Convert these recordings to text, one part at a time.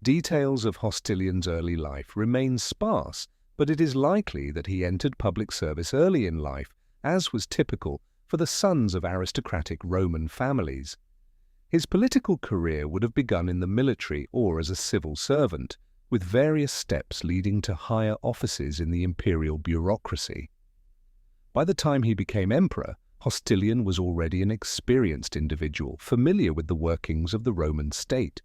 Details of Hostilian's early life remain sparse, but it is likely that he entered public service early in life, as was typical for the sons of aristocratic Roman families. His political career would have begun in the military or as a civil servant, with various steps leading to higher offices in the imperial bureaucracy. By the time he became emperor, Hostilian was already an experienced individual, familiar with the workings of the Roman state.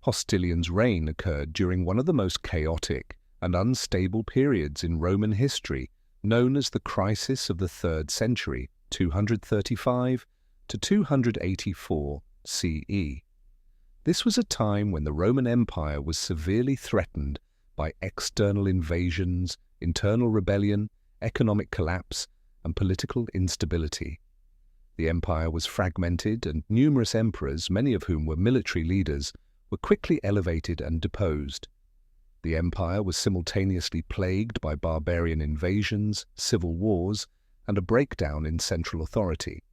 Hostilian's reign occurred during one of the most chaotic and unstable periods in Roman history, known as the Crisis of the 3rd century, 235 to 284 CE. This was a time when the Roman Empire was severely threatened by external invasions, internal rebellion, economic collapse, and political instability. The empire was fragmented, and numerous emperors, many of whom were military leaders, were quickly elevated and deposed. The empire was simultaneously plagued by barbarian invasions, civil wars, and a breakdown in central authority.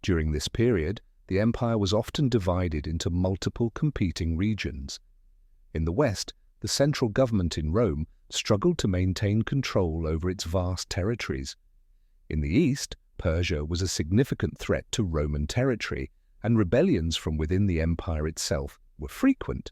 During this period, the empire was often divided into multiple competing regions. In the west, the central government in Rome struggled to maintain control over its vast territories. In the east, Persia was a significant threat to Roman territory, and rebellions from within the empire itself were frequent.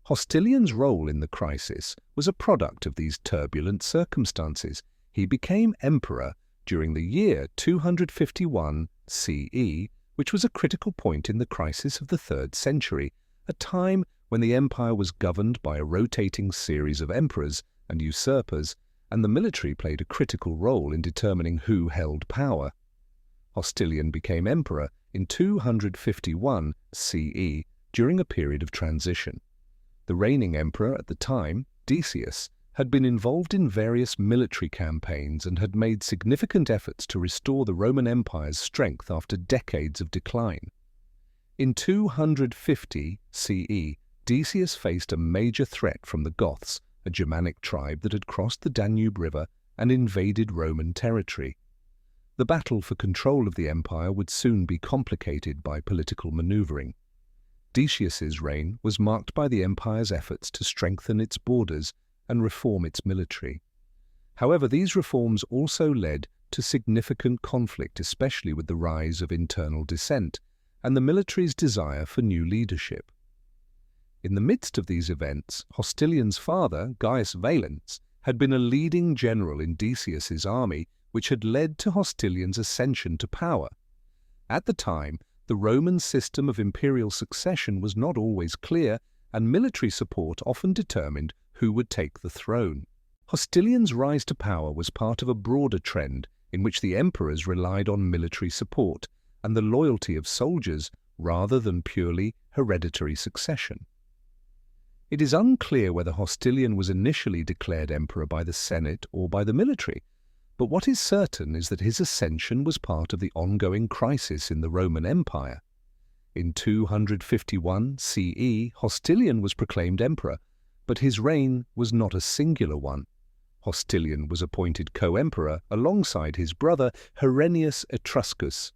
Hostilian's role in the crisis was a product of these turbulent circumstances. He became emperor during the year 251 CE, which was a critical point in the crisis of the 3rd century, a time when the empire was governed by a rotating series of emperors and usurpers, and the military played a critical role in determining who held power. Hostilian became emperor in 251 CE during a period of transition. The reigning emperor at the time, Decius, had been involved in various military campaigns and had made significant efforts to restore the Roman Empire's strength after decades of decline. In 250 CE, Decius faced a major threat from the Goths, a Germanic tribe that had crossed the Danube River and invaded Roman territory. The battle for control of the empire would soon be complicated by political maneuvering. Decius's reign was marked by the empire's efforts to strengthen its borders and reform its military. However, these reforms also led to significant conflict, especially with the rise of internal dissent and the military's desire for new leadership. In the midst of these events, Hostilian's father, Gaius Valens, had been a leading general in Decius's army, which had led to Hostilian's ascension to power. At the time, the Roman system of imperial succession was not always clear, and military support often determined who would take the throne. Hostilian's rise to power was part of a broader trend in which the emperors relied on military support and the loyalty of soldiers rather than purely hereditary succession. It is unclear whether Hostilian was initially declared emperor by the Senate or by the military, but what is certain is that his ascension was part of the ongoing crisis in the Roman Empire. In 251 CE, Hostilian was proclaimed emperor, but his reign was not a singular one. Hostilian was appointed co-emperor alongside his brother Herennius Etruscus.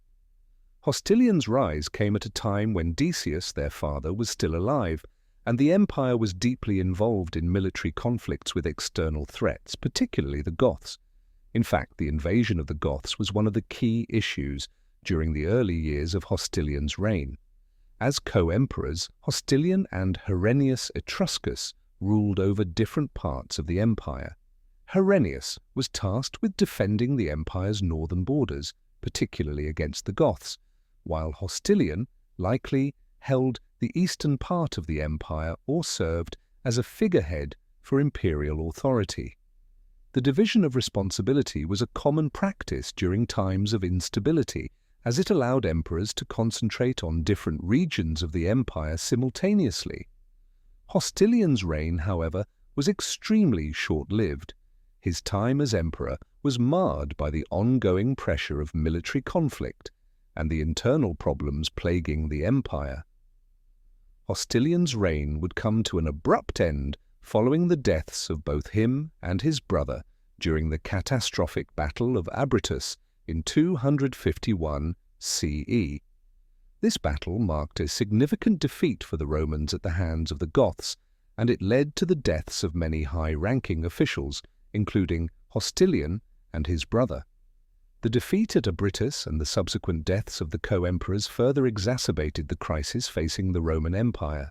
Hostilian's rise came at a time when Decius, their father, was still alive, and the empire was deeply involved in military conflicts with external threats, particularly the Goths. In fact, the invasion of the Goths was one of the key issues during the early years of Hostilian's reign. As co-emperors, Hostilian and Herennius Etruscus ruled over different parts of the empire. Herennius was tasked with defending the empire's northern borders, particularly against the Goths, while Hostilian likely held the eastern part of the empire or served as a figurehead for imperial authority. The division of responsibility was a common practice during times of instability, as it allowed emperors to concentrate on different regions of the empire simultaneously. Hostilian's reign, however, was extremely short-lived. His time as emperor was marred by the ongoing pressure of military conflict and the internal problems plaguing the empire. Hostilian's reign would come to an abrupt end following the deaths of both him and his brother during the catastrophic Battle of Abritus in 251 CE. This battle marked a significant defeat for the Romans at the hands of the Goths, and it led to the deaths of many high-ranking officials, including Hostilian and his brother. The defeat at Abritus and the subsequent deaths of the co-emperors further exacerbated the crisis facing the Roman Empire.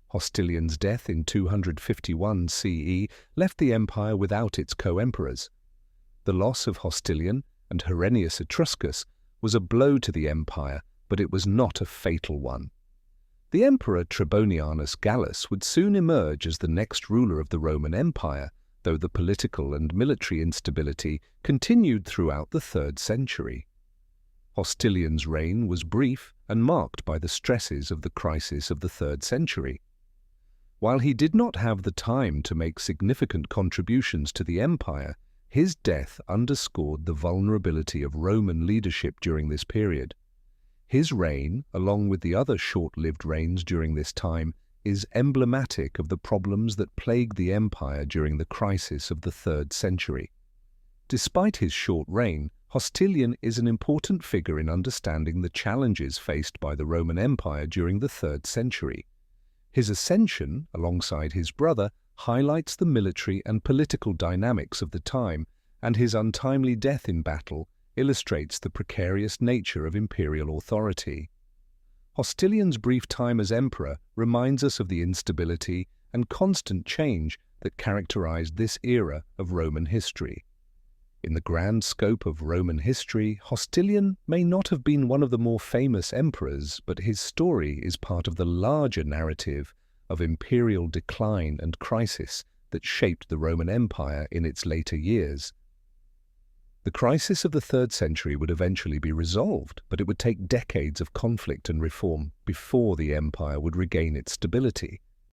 Hostilian's death in 251 CE left the empire without its co-emperors. The loss of Hostilian and Herennius Etruscus was a blow to the empire, but it was not a fatal one. The emperor Trebonianus Gallus would soon emerge as the next ruler of the Roman Empire, though the political and military instability continued throughout the 3rd century. Hostilian's reign was brief and marked by the stresses of the crisis of the 3rd century. While he did not have the time to make significant contributions to the empire, his death underscored the vulnerability of Roman leadership during this period. His reign, along with the other short-lived reigns during this time, is emblematic of the problems that plagued the empire during the crisis of the 3rd century. Despite his short reign, Hostilian is an important figure in understanding the challenges faced by the Roman Empire during the 3rd century. His ascension, alongside his brother, highlights the military and political dynamics of the time, and his untimely death in battle illustrates the precarious nature of imperial authority. Hostilian's brief time as emperor reminds us of the instability and constant change that characterized this era of Roman history. In the grand scope of Roman history, Hostilian may not have been one of the more famous emperors, but his story is part of the larger narrative of imperial decline and crisis that shaped the Roman Empire in its later years. The crisis of the 3rd century would eventually be resolved, but it would take decades of conflict and reform before the empire would regain its stability.